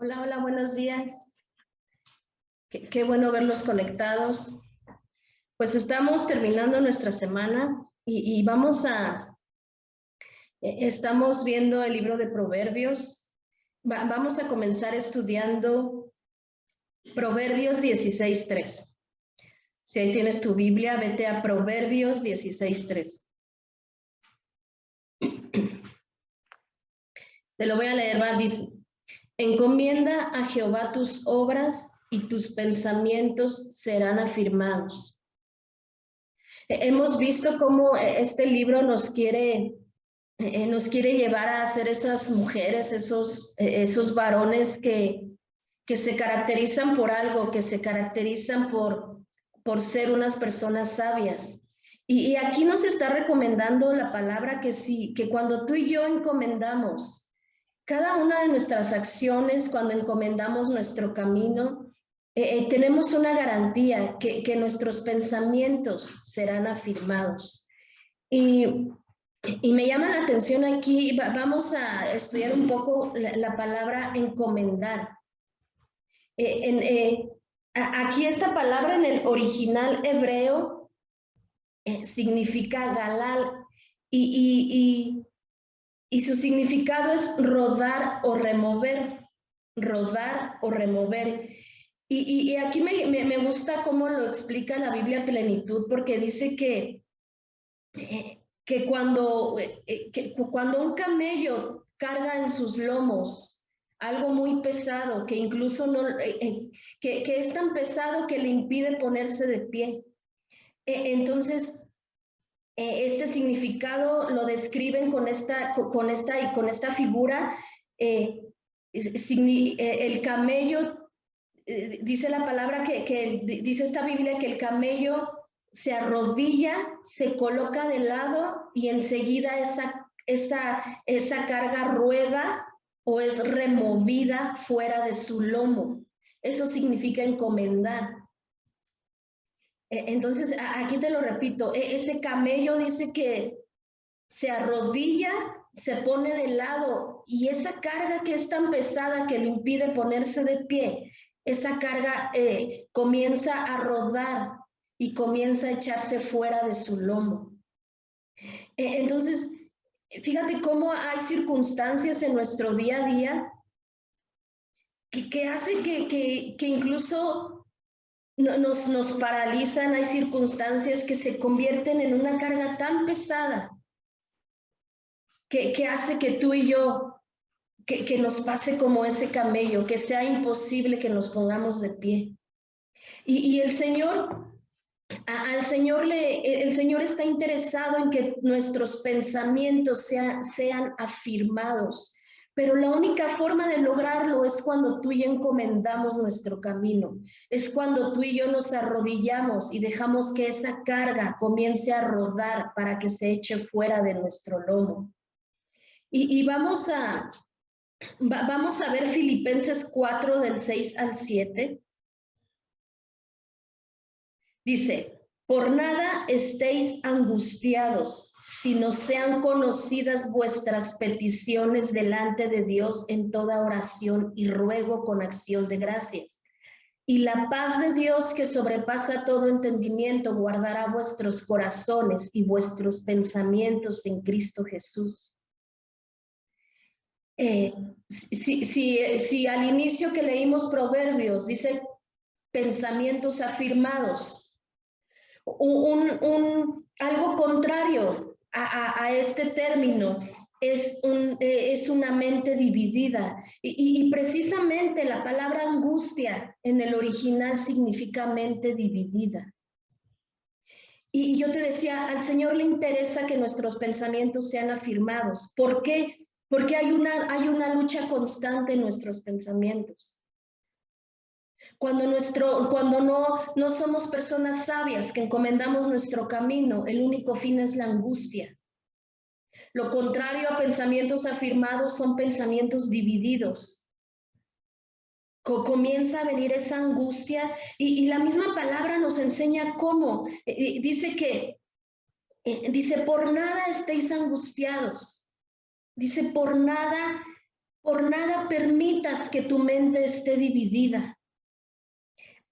Hola, hola, buenos días. Qué bueno verlos conectados. Pues estamos terminando nuestra semana y estamos viendo el libro de Proverbios. Vamos a comenzar estudiando Proverbios 16:3. Si ahí tienes tu Biblia, vete a Proverbios 16:3. Te lo voy a leer, va, dice: encomienda a Jehová tus obras y tus pensamientos serán afirmados. Hemos visto cómo este libro nos quiere llevar a ser esas mujeres, esos varones que se caracterizan por algo, que se caracterizan por ser unas personas sabias. Y aquí nos está recomendando la palabra que cuando tú y yo encomendamos cada una de nuestras acciones, cuando encomendamos nuestro camino, tenemos una garantía que nuestros pensamientos serán afirmados. Y me llama la atención aquí, vamos a estudiar un poco la palabra encomendar. Aquí esta palabra en el original hebreo significa galal y su significado es rodar o remover, rodar o remover. Y aquí me gusta cómo lo explica la Biblia Plenitud, porque dice que cuando un camello carga en sus lomos algo muy pesado, que incluso que es tan pesado que le impide ponerse de pie. Entonces, este significado lo describen con esta figura. El camello, dice la palabra dice esta Biblia que el camello se arrodilla, se coloca de lado y enseguida esa carga rueda o es removida fuera de su lomo. Eso significa encomendar. Entonces, aquí te lo repito, ese camello dice que se arrodilla, se pone de lado y esa carga que es tan pesada que le impide ponerse de pie, esa carga comienza a rodar y comienza a echarse fuera de su lomo. Entonces, fíjate cómo hay circunstancias en nuestro día a día que hace que incluso nos paralizan. Hay circunstancias que se convierten en una carga tan pesada que hace que tú y yo, que nos pase como ese camello, que sea imposible que nos pongamos de pie. Y el Señor está interesado en que nuestros pensamientos sean afirmados. Pero la única forma de lograrlo es cuando tú y yo encomendamos nuestro camino. Es cuando tú y yo nos arrodillamos y dejamos que esa carga comience a rodar para que se eche fuera de nuestro lomo. Y vamos a ver Filipenses 4 del 6 al 7. Dice: por nada estéis angustiados, sino sean conocidas vuestras peticiones delante de Dios en toda oración y ruego con acción de gracias. Y la paz de Dios, que sobrepasa todo entendimiento, guardará vuestros corazones y vuestros pensamientos en Cristo Jesús. Si al inicio que leímos Proverbios dice pensamientos afirmados, algo contrario a este término es una mente dividida. Y precisamente la palabra angustia en el original significa mente dividida. Y yo te decía, al Señor le interesa que nuestros pensamientos sean afirmados. ¿Por qué? Porque hay una lucha constante en nuestros pensamientos. Cuando no somos personas sabias que encomendamos nuestro camino, el único fin es la angustia. Lo contrario a pensamientos afirmados son pensamientos divididos. Comienza a venir esa angustia y la misma palabra nos enseña cómo. Dice por nada estéis angustiados. Dice, por nada Por nada permitas que tu mente esté dividida.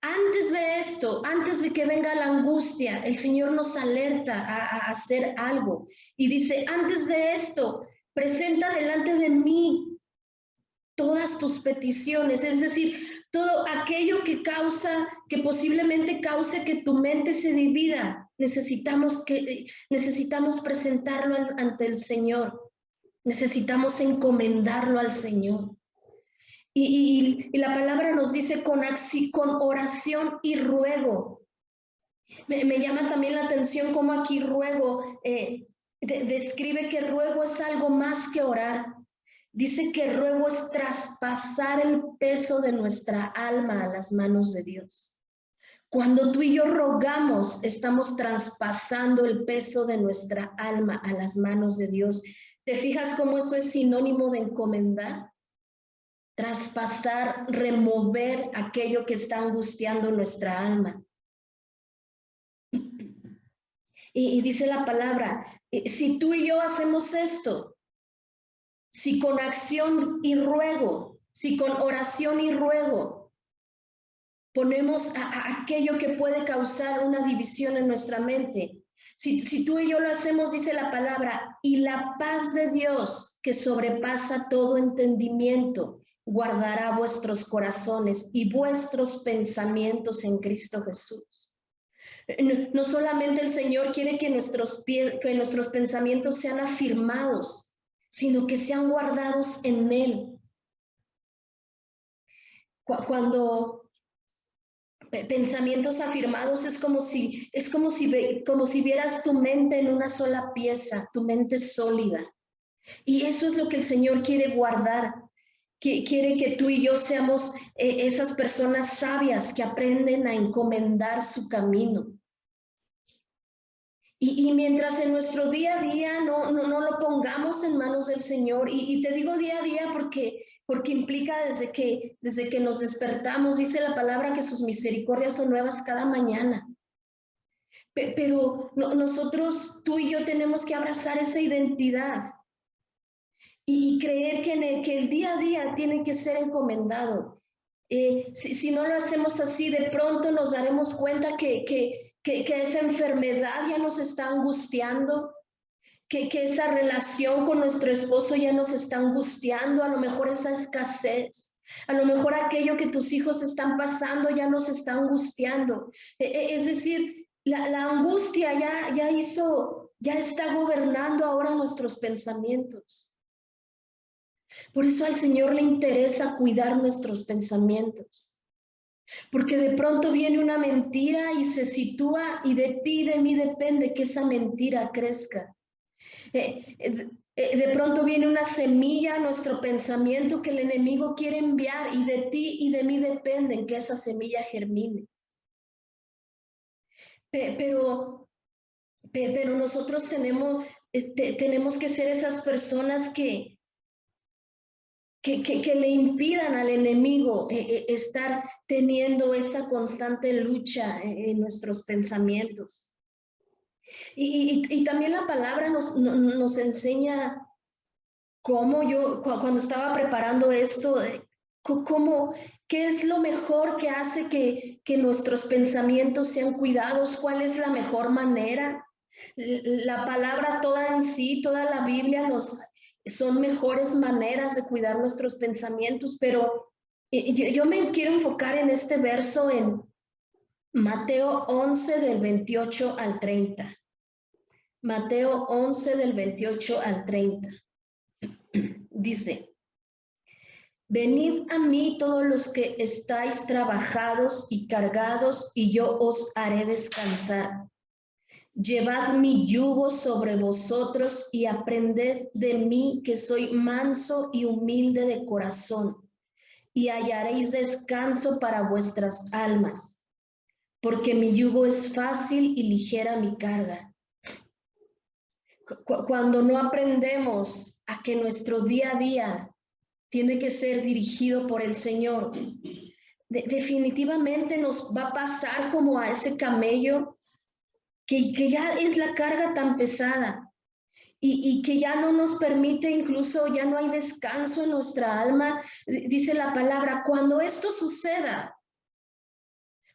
Antes de esto, antes de que venga la angustia, el Señor nos alerta a hacer algo. Y dice, antes de esto, presenta delante de mí todas tus peticiones. Es decir, todo aquello que posiblemente cause que tu mente se divida. Necesitamos presentarlo ante el Señor. Necesitamos encomendarlo al Señor. Y la palabra nos dice con oración y ruego. Me llama también la atención cómo aquí ruego describe que ruego es algo más que orar. Dice que ruego es traspasar el peso de nuestra alma a las manos de Dios. Cuando tú y yo rogamos, estamos traspasando el peso de nuestra alma a las manos de Dios. ¿Te fijas cómo eso es sinónimo de encomendar? Traspasar, remover aquello que está angustiando nuestra alma. Y dice la palabra, si tú y yo hacemos esto, si con acción y ruego, si con oración y ruego, ponemos a aquello que puede causar una división en nuestra mente, si tú y yo lo hacemos, dice la palabra, y la paz de Dios que sobrepasa todo entendimiento, guardará vuestros corazones y vuestros pensamientos en Cristo Jesús. No solamente el Señor quiere que nuestros pensamientos sean afirmados, sino que sean guardados en Él. Cuando pensamientos afirmados es como si vieras tu mente en una sola pieza, tu mente sólida. Y eso es lo que el Señor quiere guardar. Quiere que tú y yo seamos esas personas sabias que aprenden a encomendar su camino. Y mientras en nuestro día a día no lo pongamos en manos del Señor, y te digo día a día porque implica desde que nos despertamos, dice la palabra que sus misericordias son nuevas cada mañana. Pero nosotros, tú y yo, tenemos que abrazar esa identidad y creer que el día a día tiene que ser encomendado. Si no lo hacemos así, de pronto nos daremos cuenta que esa enfermedad ya nos está angustiando, que esa relación con nuestro esposo ya nos está angustiando, a lo mejor esa escasez, a lo mejor aquello que tus hijos están pasando ya nos está angustiando. Es decir, la angustia ya está gobernando ahora nuestros pensamientos. Por eso al Señor le interesa cuidar nuestros pensamientos. Porque de pronto viene una mentira y se sitúa, y de ti y de mí depende que esa mentira crezca. De pronto viene una semilla a nuestro pensamiento que el enemigo quiere enviar, y de ti y de mí depende que esa semilla germine. Pero nosotros tenemos que ser esas personas que le impidan al enemigo estar teniendo esa constante lucha en nuestros pensamientos. Y también la palabra nos enseña cómo cuando estaba preparando esto, qué es lo mejor que hace que nuestros pensamientos sean cuidados, cuál es la mejor manera. La palabra toda en sí, toda la Biblia son mejores maneras de cuidar nuestros pensamientos, pero yo me quiero enfocar en este verso en Mateo 11 del 28 al 30. Mateo 11 del 28 al 30. Dice, venid a mí todos los que estáis trabajados y cargados, y yo os haré descansar. Llevad mi yugo sobre vosotros y aprended de mí, que soy manso y humilde de corazón, y hallaréis descanso para vuestras almas, porque mi yugo es fácil y ligera mi carga. Cuando no aprendemos a que nuestro día a día tiene que ser dirigido por el Señor, definitivamente nos va a pasar como a ese camello que ya es la carga tan pesada, y que ya no nos permite, incluso ya no hay descanso en nuestra alma. Dice la palabra, cuando esto suceda,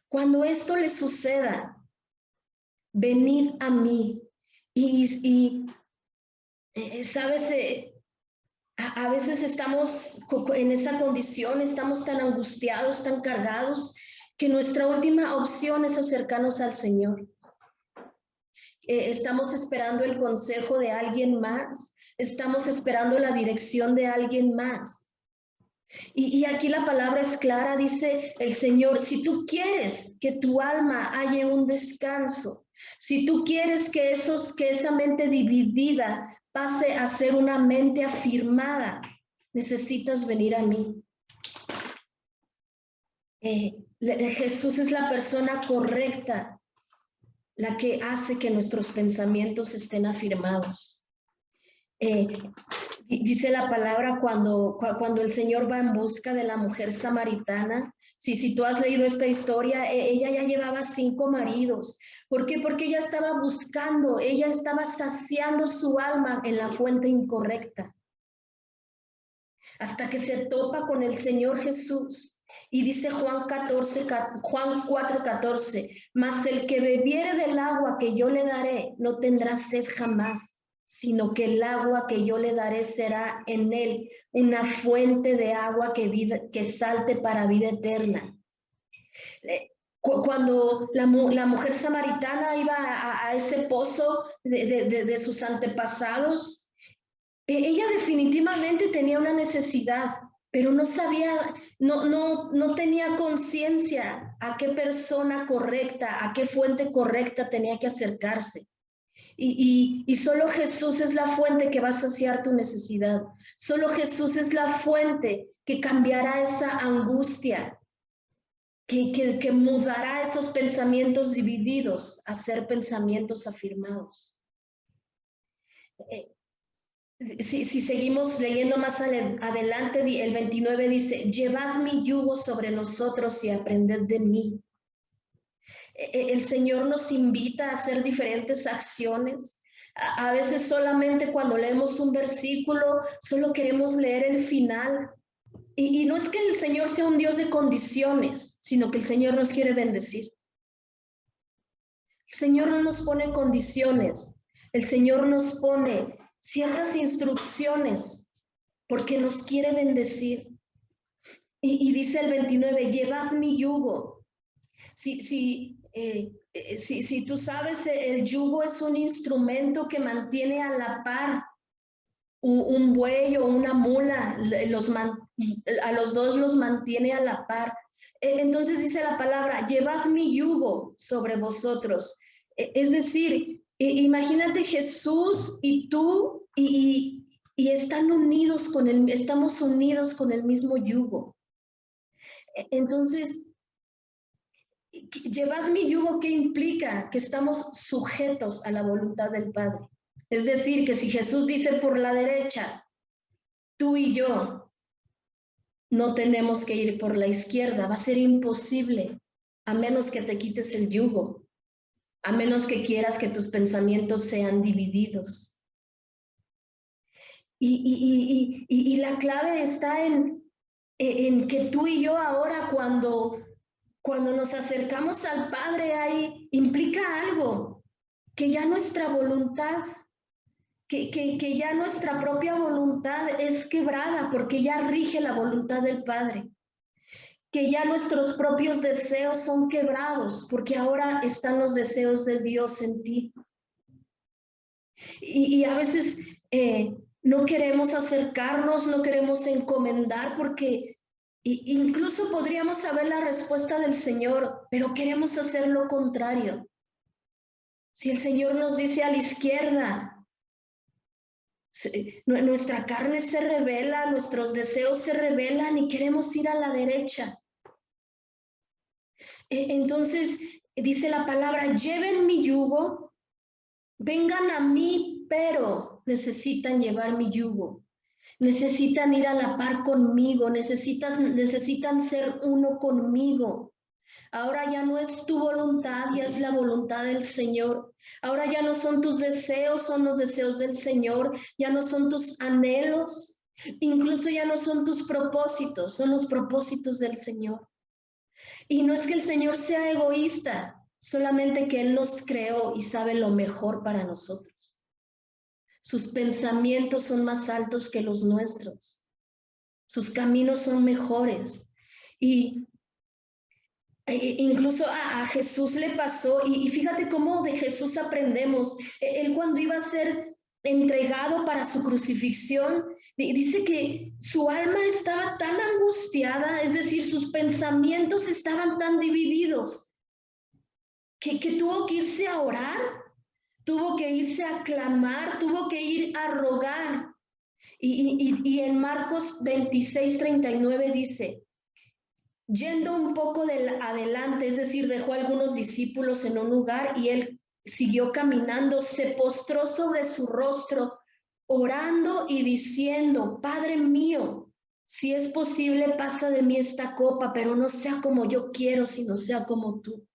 cuando esto le suceda, venid a mí. Sabes, a veces estamos en esa condición, estamos tan angustiados, tan cargados, que nuestra última opción es acercarnos al Señor. Estamos esperando el consejo de alguien más, estamos esperando la dirección de alguien más. Y aquí la palabra es clara, dice el Señor, si tú quieres que tu alma haya un descanso, si tú quieres que esa mente dividida pase a ser una mente afirmada, necesitas venir a mí. Jesús es la persona correcta, la que hace que nuestros pensamientos estén afirmados. Dice la palabra cuando el Señor va en busca de la mujer samaritana. Si tú has leído esta historia, ella ya llevaba 5 maridos. ¿Por qué? Porque ella estaba buscando, ella estaba saciando su alma en la fuente incorrecta. Hasta que se topa con el Señor Jesús. Y dice Juan 4:14, mas el que bebiere del agua que yo le daré no tendrá sed jamás, sino que el agua que yo le daré será en él una fuente de agua que salte para vida eterna. Cuando la mujer samaritana iba a ese pozo de sus antepasados, ella definitivamente tenía una necesidad, pero no sabía, no tenía conciencia a qué persona correcta, a qué fuente correcta tenía que acercarse. Y solo Jesús es la fuente que va a saciar tu necesidad. Solo Jesús es la fuente que cambiará esa angustia, que mudará esos pensamientos divididos a ser pensamientos afirmados. Si seguimos leyendo más adelante, el 29 dice, llevad mi yugo sobre nosotros y aprended de mí. El Señor nos invita a hacer diferentes acciones. A veces solamente cuando leemos un versículo, solo queremos leer el final. Y no es que el Señor sea un Dios de condiciones, sino que el Señor nos quiere bendecir. El Señor no nos pone condiciones, el Señor nos pone ciertas instrucciones porque nos quiere bendecir. Y dice el 29, llevad mi yugo. Si tú sabes, el yugo es un instrumento que mantiene a la par un buey o una mula, a los dos los mantiene a la par. Entonces dice la palabra, llevad mi yugo sobre vosotros. Es decir, imagínate Jesús y tú y están unidos estamos unidos con el mismo yugo. Entonces, llevad mi yugo, ¿qué implica? Que estamos sujetos a la voluntad del Padre. Es decir, que si Jesús dice por la derecha, tú y yo no tenemos que ir por la izquierda, va a ser imposible, a menos que te quites el yugo, a menos que quieras que tus pensamientos sean divididos. Y la clave está en que tú y yo ahora cuando nos acercamos al Padre, ahí implica algo, que ya nuestra voluntad, que ya nuestra propia voluntad es quebrada porque ya rige la voluntad del Padre, que ya nuestros propios deseos son quebrados porque ahora están los deseos de Dios en ti. Y a veces no queremos acercarnos, no queremos encomendar porque incluso podríamos saber la respuesta del Señor, pero queremos hacer lo contrario. Si el Señor nos dice a la izquierda, nuestra carne se revela, nuestros deseos se revelan y queremos ir a la derecha. Entonces dice la palabra, lleven mi yugo, vengan a mí, pero necesitan llevar mi yugo. Necesitan ir a la par conmigo, necesitan ser uno conmigo. Ahora ya no es tu voluntad, ya es la voluntad del Señor. Ahora ya no son tus deseos, son los deseos del Señor. Ya no son tus anhelos, incluso ya no son tus propósitos, son los propósitos del Señor. Y no es que el Señor sea egoísta, solamente que Él nos creó y sabe lo mejor para nosotros. Sus pensamientos son más altos que los nuestros. Sus caminos son mejores. Y incluso a Jesús le pasó, y fíjate cómo de Jesús aprendemos. Él cuando iba a ser entregado para su crucifixión, dice que su alma estaba tan angustiada, es decir, sus pensamientos estaban tan divididos, que tuvo que irse a orar, tuvo que irse a clamar, tuvo que ir a rogar. Y en Marcos 26:39 dice, yendo un poco adelante, es decir, dejó a algunos discípulos en un lugar y él siguió caminando, se postró sobre su rostro, orando y diciendo, Padre mío, si es posible, pasa de mí esta copa, pero no sea como yo quiero, sino sea como tú.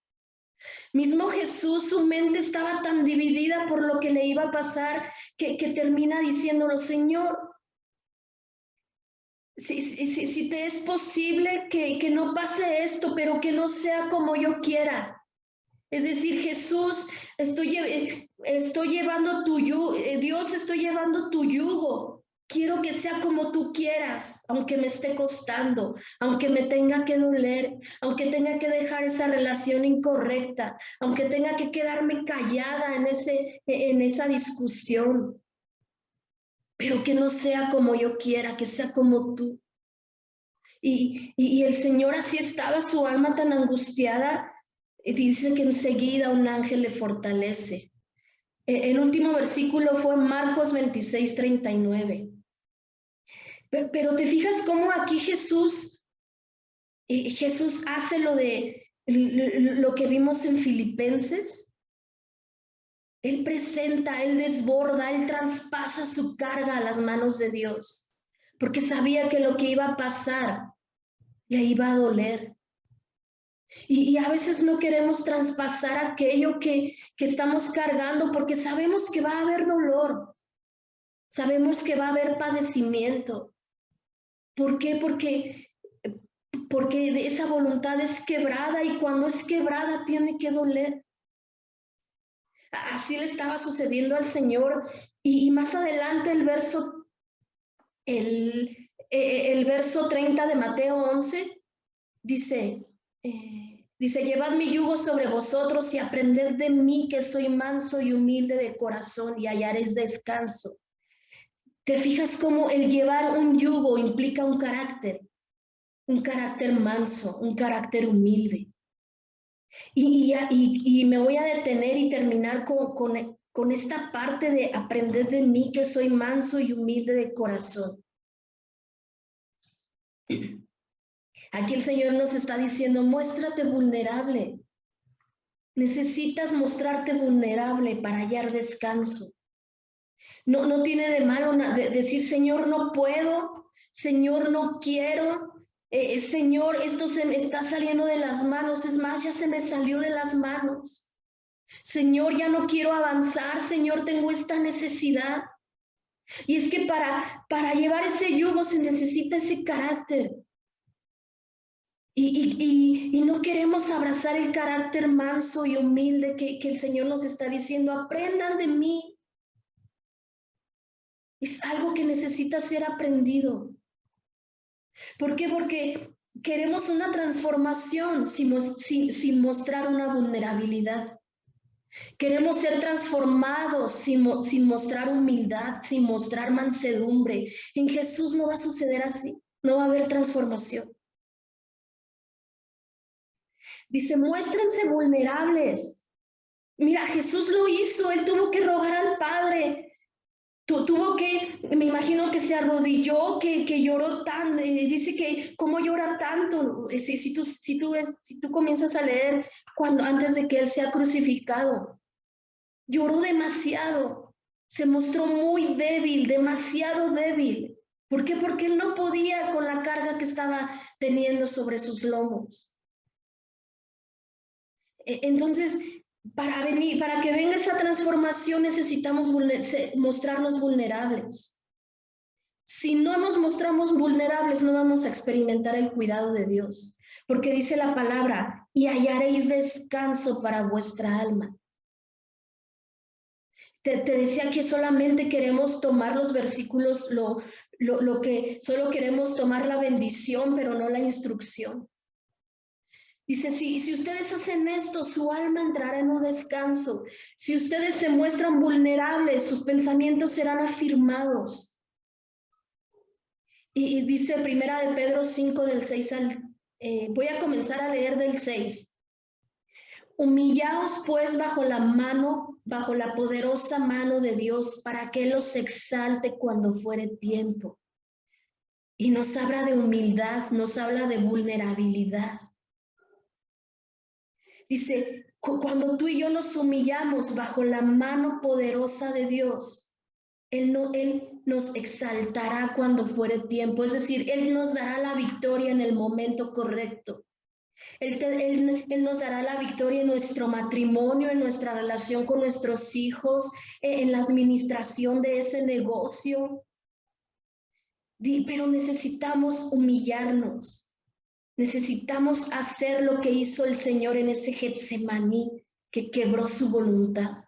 Mismo Jesús, su mente estaba tan dividida por lo que le iba a pasar, que termina diciéndolo, Señor, si te es posible que no pase esto, pero que no sea como yo quiera. Es decir, Jesús, estoy llevando tu yugo, Dios, estoy llevando tu yugo. Quiero que sea como tú quieras, aunque me esté costando, aunque me tenga que doler, aunque tenga que dejar esa relación incorrecta, aunque tenga que quedarme callada en esa discusión, pero que no sea como yo quiera, que sea como tú. Y el Señor así estaba, su alma tan angustiada, y dice que enseguida un ángel le fortalece. El último versículo fue Marcos 26:39. Pero te fijas cómo aquí Jesús hace lo que vimos en Filipenses. Él presenta, Él desborda, Él traspasa su carga a las manos de Dios, porque sabía que lo que iba a pasar le iba a doler. Y a veces no queremos traspasar aquello que estamos cargando porque sabemos que va a haber dolor, sabemos que va a haber padecimiento. ¿Por qué? Porque esa voluntad es quebrada y cuando es quebrada tiene que doler. Así le estaba sucediendo al Señor. Y más adelante el verso 30 de Mateo 11 dice, llevad mi yugo sobre vosotros y aprended de mí que soy manso y humilde de corazón y hallaréis descanso. ¿Te fijas cómo el llevar un yugo implica un carácter manso, un carácter humilde? Y me voy a detener y terminar con esta parte de aprender de mí que soy manso y humilde de corazón. Aquí el Señor nos está diciendo, muéstrate vulnerable. Necesitas mostrarte vulnerable para hallar descanso. No tiene de malo decir, Señor, no puedo, Señor, no quiero, Señor, esto se me está saliendo de las manos, es más, ya se me salió de las manos. Señor, ya no quiero avanzar, Señor, tengo esta necesidad. Y es que para llevar ese yugo se necesita ese carácter. Y no queremos abrazar el carácter manso y humilde que el Señor nos está diciendo, aprendan de mí. Es algo que necesita ser aprendido. ¿Por qué? Porque queremos una transformación sin mostrar una vulnerabilidad. Queremos ser transformados sin mostrar humildad, sin mostrar mansedumbre. En Jesús no va a suceder así, no va a haber transformación. Dice, muéstrense vulnerables. Mira, Jesús lo hizo, él tuvo que rogar al Padre. Me imagino que se arrodilló, que lloró tan, dice que cómo llora tanto. Si tú comienzas a leer antes de que él sea crucificado, lloró demasiado, se mostró muy débil, demasiado débil. ¿Por qué? Porque él no podía con la carga que estaba teniendo sobre sus lomos. Entonces, para que venga esa transformación necesitamos mostrarnos vulnerables. Si no nos mostramos vulnerables, no vamos a experimentar el cuidado de Dios, porque dice la palabra, y hallaréis descanso para vuestra alma. Te decía que solamente queremos tomar los versículos, lo que solo queremos tomar la bendición, pero no la instrucción. Dice, si ustedes hacen esto, su alma entrará en un descanso. Si ustedes se muestran vulnerables, sus pensamientos serán afirmados. Y dice Primera de Pedro 5, del 6 al... voy a comenzar a leer del 6. Humillaos pues bajo la poderosa mano de Dios, para que Él los exalte cuando fuere tiempo. Y nos habla de humildad, nos habla de vulnerabilidad. Dice, cuando tú y yo nos humillamos bajo la mano poderosa de Dios, Él nos exaltará cuando fuere tiempo. Es decir, Él nos dará la victoria en el momento correcto. Él nos dará la victoria en nuestro matrimonio, en nuestra relación con nuestros hijos, en la administración de ese negocio. Pero necesitamos humillarnos. Necesitamos hacer lo que hizo el Señor en ese Getsemaní, que quebró su voluntad.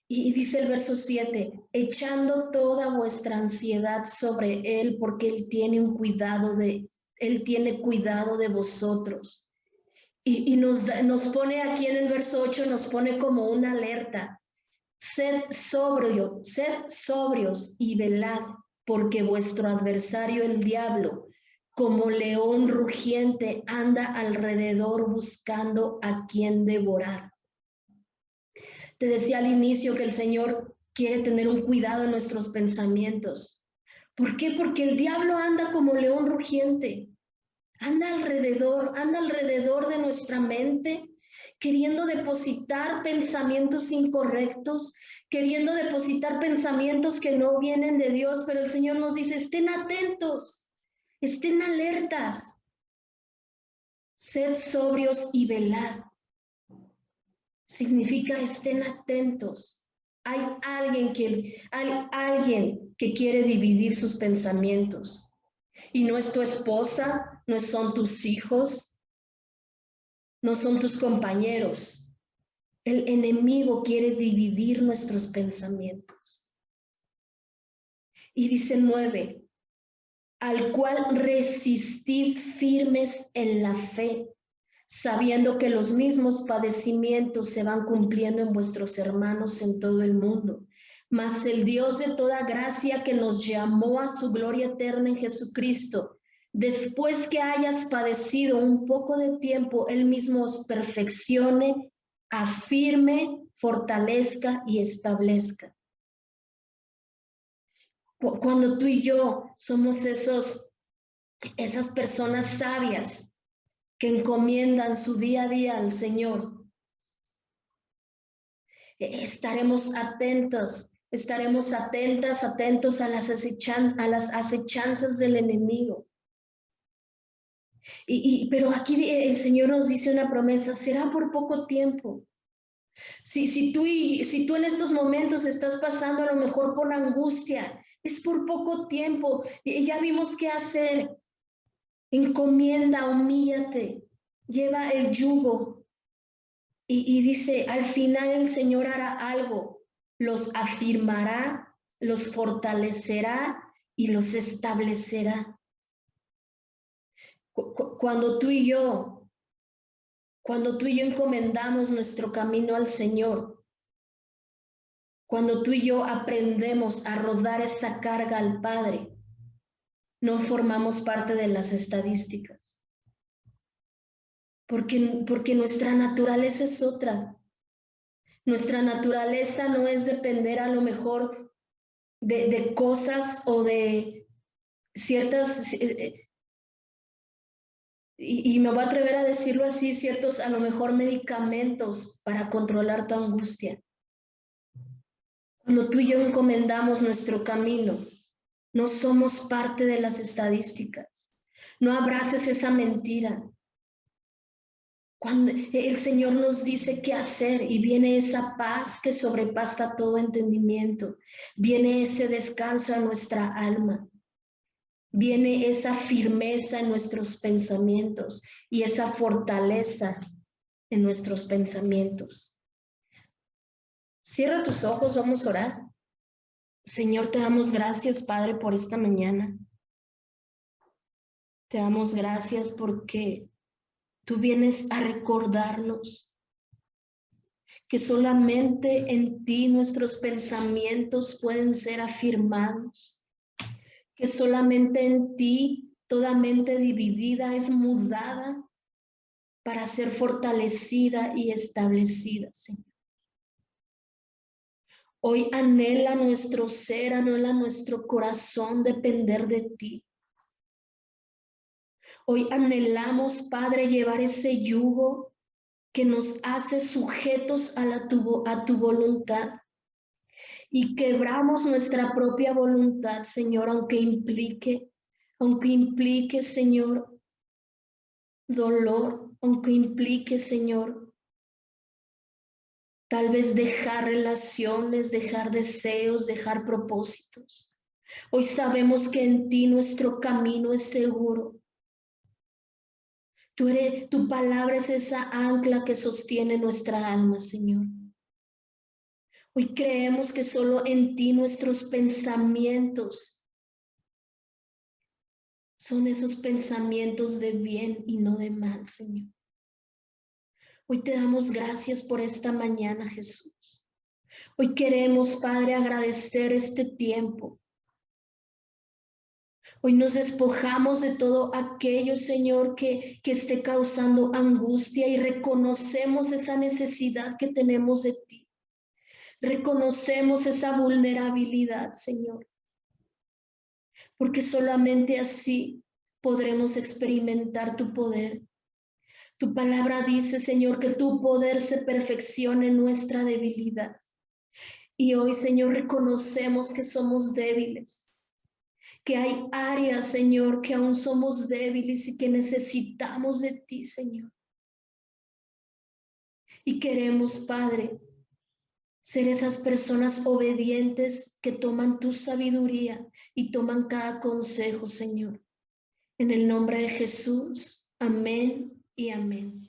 Y dice el verso 7, echando toda vuestra ansiedad sobre Él, porque Él tiene cuidado de vosotros. Y nos pone aquí en el verso 8, nos pone como una alerta. Sed sobrios y velad, porque vuestro adversario el diablo, como león rugiente, anda alrededor buscando a quien devorar. Te decía al inicio que el Señor quiere tener un cuidado en nuestros pensamientos. ¿Por qué? Porque el diablo anda como león rugiente, anda alrededor de nuestra mente, queriendo depositar pensamientos incorrectos, queriendo depositar pensamientos que no vienen de Dios, pero el Señor nos dice, estén atentos, estén alertas, sed sobrios y velad. Significa estén atentos. Hay alguien que quiere dividir sus pensamientos. Y no es tu esposa, no son tus hijos, no son tus compañeros. El enemigo quiere dividir nuestros pensamientos. Y dice 9, al cual resistid firmes en la fe, sabiendo que los mismos padecimientos se van cumpliendo en vuestros hermanos en todo el mundo. Mas el Dios de toda gracia, que nos llamó a su gloria eterna en Jesucristo, después que hayas padecido un poco de tiempo, Él mismo os perfeccione, afirme, fortalezca y establezca. Cuando tú y yo somos esas personas sabias que encomiendan su día a día al Señor, estaremos atentos, atentos a las acechanzas del enemigo. Pero aquí el Señor nos dice una promesa, será por poco tiempo. Si tú en estos momentos estás pasando a lo mejor por angustia, es por poco tiempo. Ya vimos qué hacer. Encomienda, humíllate, lleva el yugo. Y dice, al final el Señor hará algo, los afirmará, los fortalecerá y los establecerá. Cuando tú y yo encomendamos nuestro camino al Señor, cuando tú y yo aprendemos a rodar esa carga al Padre, no formamos parte de las estadísticas. Porque nuestra naturaleza es otra. Nuestra naturaleza no es depender a lo mejor de cosas o de ciertas, y me voy a atrever a decirlo así, ciertos a lo mejor medicamentos para controlar tu angustia. Cuando tú y yo encomendamos nuestro camino, no somos parte de las estadísticas. No abraces esa mentira. Cuando el Señor nos dice qué hacer y viene esa paz que sobrepasa todo entendimiento, viene ese descanso a nuestra alma, viene esa firmeza en nuestros pensamientos y esa fortaleza en nuestros pensamientos. Cierra tus ojos, vamos a orar. Señor, te damos gracias, Padre, por esta mañana. Te damos gracias porque tú vienes a recordarnos que solamente en ti nuestros pensamientos pueden ser afirmados, que solamente en ti toda mente dividida es mudada para ser fortalecida y establecida, Señor. Hoy anhela nuestro ser, anhela nuestro corazón depender de ti. Hoy anhelamos, Padre, llevar ese yugo que nos hace sujetos a tu voluntad. Y quebramos nuestra propia voluntad, Señor, aunque implique, Señor, dolor, aunque implique, Señor, tal vez dejar relaciones, dejar deseos, dejar propósitos. Hoy sabemos que en ti nuestro camino es seguro. Tu palabra es esa ancla que sostiene nuestra alma, Señor. Hoy creemos que solo en ti nuestros pensamientos son esos pensamientos de bien y no de mal, Señor. Hoy te damos gracias por esta mañana, Jesús. Hoy queremos, Padre, agradecer este tiempo. Hoy nos despojamos de todo aquello, Señor, que esté causando angustia y reconocemos esa necesidad que tenemos de ti. Reconocemos esa vulnerabilidad, Señor, porque solamente así podremos experimentar tu poder. Tu palabra dice, Señor, que tu poder se perfeccione en nuestra debilidad. Y hoy, Señor, reconocemos que somos débiles, que hay áreas, Señor, que aún somos débiles y que necesitamos de ti, Señor. Y queremos, Padre, ser esas personas obedientes que toman tu sabiduría y toman cada consejo, Señor. En el nombre de Jesús, amén y amén.